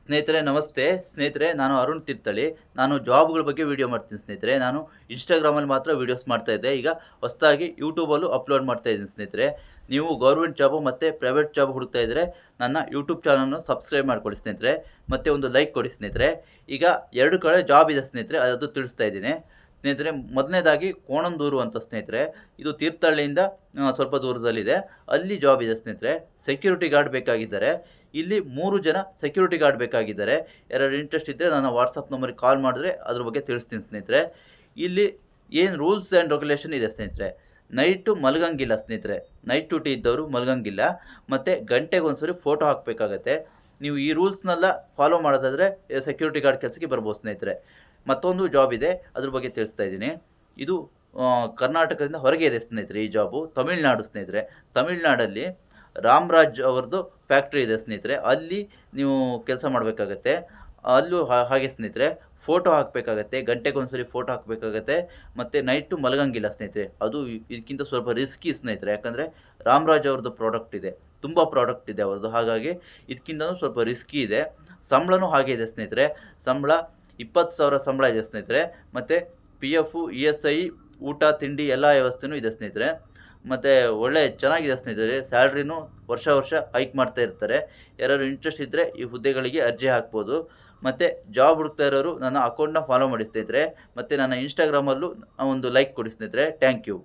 ಸ್ನೇಹಿತರೆ ನಮಸ್ತೆ. ಸ್ನೇಹಿತರೆ ನಾನು ಅರುಣ್ ತೀರ್ಥಹಳ್ಳಿ. ನಾನು ಜಾಬ್‌ಗಳ ಬಗ್ಗೆ ವಿಡಿಯೋ ಮಾಡ್ತೀನಿ ಸ್ನೇಹಿತರೆ. ನಾನು ಇನ್‌ಸ್ಟಾಗ್ರಾಮಲ್ಲಿ ಮಾತ್ರ ವಿಡಿಯೋಸ್ ಮಾಡ್ತಾ ಇದ್ದೆ. ಈಗ ಹೊಸದಾಗಿ ಯೂಟ್ಯೂಬಲ್ಲೂ ಅಪ್ಲೋಡ್ ಮಾಡ್ತಾ ಇದ್ದೀನಿ ಸ್ನೇಹಿತರೆ. ನೀವು ಗೌರ್ಮೆಂಟ್ ಜಾಬು ಮತ್ತು ಪ್ರೈವೇಟ್ ಜಾಬ್ ಹುಡುಕ್ತಾ ಇದ್ದರೆ ನನ್ನ ಯೂಟ್ಯೂಬ್ ಚಾನಲ್‌ನ ಸಬ್ಸ್ಕ್ರೈಬ್ ಮಾಡ್ಕೊಳ್ಳಿ ಸ್ನೇಹಿತರೆ. ಮತ್ತು ಒಂದು ಲೈಕ್ ಕೊಡಿ ಸ್ನೇಹಿತರೆ. ಈಗ 2 ಕಡೆ ಜಾಬ್ ಇದೆ ಸ್ನೇಹಿತರೆ, ಅದು ತಿಳಿಸ್ತಾ ಇದ್ದೀನಿ. ಸ್ನೇಹಿತರೆ ಮೊದಲನೇದಾಗಿ ಕೋಣಂದೂರು ಅಂತ ಸ್ನೇಹಿತರೆ. ಇದು ತೀರ್ಥಹಳ್ಳಿಯಿಂದ ಸ್ವಲ್ಪ ದೂರದಲ್ಲಿದೆ. ಅಲ್ಲಿ ಜಾಬ್ ಇದೆ ಸ್ನೇಹಿತರೆ. ಸೆಕ್ಯೂರಿಟಿ ಗಾರ್ಡ್ ಬೇಕಾಗಿದ್ದಾರೆ. ಇಲ್ಲಿ 3 ಜನ ಸೆಕ್ಯೂರಿಟಿ ಗಾರ್ಡ್ ಬೇಕಾಗಿದ್ದಾರೆ. ಯಾರಾದ್ರು ಇಂಟ್ರೆಸ್ಟ್ ಇದ್ದರೆ ನನ್ನ ವಾಟ್ಸಪ್ ನಂಬರಿಗೆ ಕಾಲ್ ಮಾಡಿದ್ರೆ ಅದ್ರ ಬಗ್ಗೆ ತಿಳಿಸ್ತೀನಿ ಸ್ನೇಹಿತರೆ. ಇಲ್ಲಿ ಏನು ರೂಲ್ಸ್ ಆ್ಯಂಡ್ ರೆಗ್ಯುಲೇಷನ್ ಇದೆ ಸ್ನೇಹಿತರೆ. ನೈಟು ಮಲಗಂಗಿಲ್ಲ ಸ್ನೇಹಿತರೆ. ನೈಟ್ ಡ್ಯೂಟಿ ಇದ್ದವರು ಮಲಗಂಗಿಲ್ಲ. ಮತ್ತು ಗಂಟೆಗೊಂದ್ಸರಿ ಫೋಟೋ ಹಾಕಬೇಕಾಗತ್ತೆ. ನೀವು ಈ ರೂಲ್ಸ್ನೆಲ್ಲ ಫಾಲೋ ಮಾಡೋದಾದರೆ ಸೆಕ್ಯೂರಿಟಿ ಗಾರ್ಡ್ ಕೆಲಸಕ್ಕೆ ಬರ್ಬೋದು ಸ್ನೇಹಿತರೆ. ಮತ್ತೊಂದು ಜಾಬ್ ಇದೆ, ಅದ್ರ ಬಗ್ಗೆ ತಿಳಿಸ್ತಾ ಇದ್ದೀನಿ. ಇದು ಕರ್ನಾಟಕದಿಂದ ಹೊರಗೆ ಇದೆ ಸ್ನೇಹಿತರೆ. ಈ ಜಾಬು ತಮಿಳ್ನಾಡು ಸ್ನೇಹಿತರೆ. ತಮಿಳ್ನಾಡಲ್ಲಿ ರಾಮರಾಜ್ ಅವ್ರದ್ದು ಫ್ಯಾಕ್ಟ್ರಿ ಇದೆ ಸ್ನೇಹಿತರೆ. ಅಲ್ಲಿ ನೀವು ಕೆಲಸ ಮಾಡಬೇಕಾಗತ್ತೆ. ಅಲ್ಲೂ ಹಾಗೆ ಸ್ನೇಹಿತರೆ ಫೋಟೋ ಹಾಕಬೇಕಾಗತ್ತೆ. ಗಂಟೆಗೊಂದ್ಸರಿ ಫೋಟೋ ಹಾಕಬೇಕಾಗತ್ತೆ. ಮತ್ತು ನೈಟು ಮಲಗಂಗಿಲ್ಲ ಸ್ನೇಹಿತರೆ. ಅದು ಇದಕ್ಕಿಂತ ಸ್ವಲ್ಪ ರಿಸ್ಕಿ ಸ್ನೇಹಿತರೆ. ಯಾಕಂದರೆ ರಾಮರಾಜ್ ಅವ್ರದ್ದು ಪ್ರಾಡಕ್ಟ್ ಇದೆ, ತುಂಬ ಪ್ರಾಡಕ್ಟ್ ಇದೆ ಅವ್ರದ್ದು. ಹಾಗಾಗಿ ಇದಕ್ಕಿಂತನೂ ಸ್ವಲ್ಪ ರಿಸ್ಕಿ ಇದೆ. ಸಂಬಳನೂ ಹಾಗೆ ಇದೆ ಸ್ನೇಹಿತರೆ. ಸಂಬಳ 20,000 ಸಂಬಳ ಇದೆ ಸ್ನೇಹಿತರೆ. ಮತ್ತು PF, ESI, ಊಟ ತಿಂಡಿ ಎಲ್ಲ ವ್ಯವಸ್ಥೆನೂ ಇದೆ ಸ್ನೇಹಿತರೆ. ಮತ್ತು ಒಳ್ಳೆ ಚೆನ್ನಾಗಿದೆ ಸ್ನೇಹಿತರೆ. ಸ್ಯಾಲ್ರಿನೂ ವರ್ಷ ಹೈಕ್ ಮಾಡ್ತಾ ಇರ್ತಾರೆ. ಯಾರಾದ್ರು ಇಂಟ್ರೆಸ್ಟ್ ಇದ್ದರೆ ಈ ಹುದ್ದೆಗಳಿಗೆ ಅರ್ಜಿ ಹಾಕ್ಬೋದು. ಮತ್ತು ಜಾಬ್ ಹುಡುಕ್ತಾ ಇರೋರು ನನ್ನ ಅಕೌಂಟ್ನ ಫಾಲೋ ಮಾಡಿ ಸ್ನೇಹಿತರೆ. ಮತ್ತು ನನ್ನ ಇನ್ಸ್ಟಾಗ್ರಾಮಲ್ಲೂ ಒಂದು ಲೈಕ್ ಕೊಡಿ ಸ್ನೇಹಿತರೆ. Thank you.